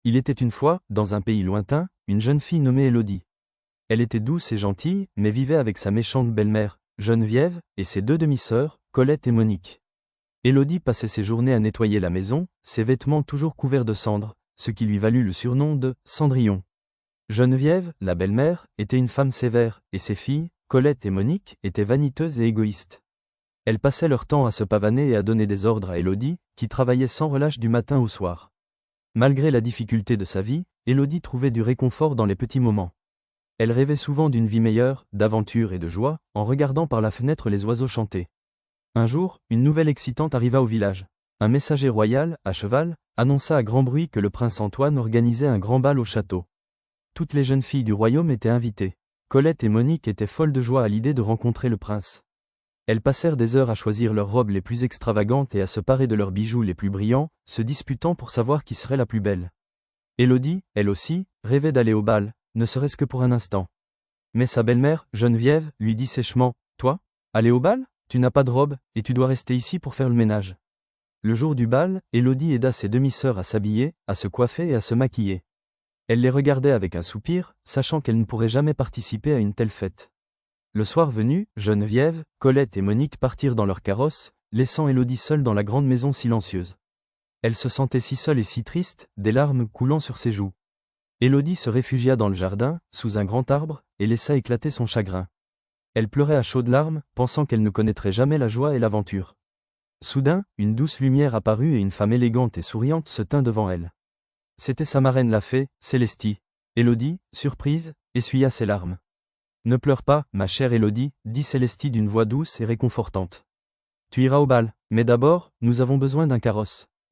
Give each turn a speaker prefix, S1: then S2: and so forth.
S1: Il était une fois, dans un pays lointain, une jeune fille nommée Élodie. Elle était douce et gentille, mais vivait avec sa méchante belle-mère, Geneviève, et ses deux demi-sœurs, Colette et Monique. Élodie passait ses journées à nettoyer la maison, ses vêtements toujours couverts de cendres, ce qui lui valut le surnom de « Cendrillon ». Geneviève, la belle-mère, était une femme sévère, et ses filles, Colette et Monique, étaient vaniteuses et égoïstes. Elles passaient leur temps à se pavaner et à donner des ordres à Élodie, qui travaillait sans relâche du matin au soir. Malgré la difficulté de sa vie, Élodie trouvait du réconfort dans les petits moments. Elle rêvait souvent d'une vie meilleure, d'aventure et de joie, en regardant par la fenêtre les oiseaux chanter. Un jour, une nouvelle excitante arriva au village. Un messager royal, à cheval, annonça à grand bruit que le prince Antoine organisait un grand bal au château. Toutes les jeunes filles du royaume étaient invitées. Colette et Monique étaient folles de joie à l'idée de rencontrer le prince. Elles passèrent des heures à choisir leurs robes les plus extravagantes et à se parer de leurs bijoux les plus brillants, se disputant pour savoir qui serait la plus belle. Élodie, elle aussi, rêvait d'aller au bal, ne serait-ce que pour un instant. Mais sa belle-mère, Geneviève, lui dit sèchement « Toi, aller au bal ? Tu n'as pas de robe, et tu dois rester ici pour faire le ménage. » Le jour du bal, Élodie aida ses demi-sœurs à s'habiller, à se coiffer et à se maquiller. Elle les regardait avec un soupir, sachant qu'elle ne pourrait jamais participer à une telle fête. Le soir venu, Geneviève, Colette et Monique partirent dans leur carrosse, laissant Élodie seule dans la grande maison silencieuse. Elle se sentait si seule et si triste, des larmes coulant sur ses joues. Élodie se réfugia dans le jardin, sous un grand arbre, et laissa éclater son chagrin. Elle pleurait à chaudes larmes, pensant qu'elle ne connaîtrait jamais la joie et l'aventure. Soudain, une douce lumière apparut et une femme élégante et souriante se tint devant elle. C'était sa marraine la fée, Célestie. Élodie, surprise, essuya ses larmes. « Ne pleure pas, ma chère Élodie, dit Célestie d'une voix douce et réconfortante. Tu iras au bal, mais d'abord, nous avons besoin d'un carrosse.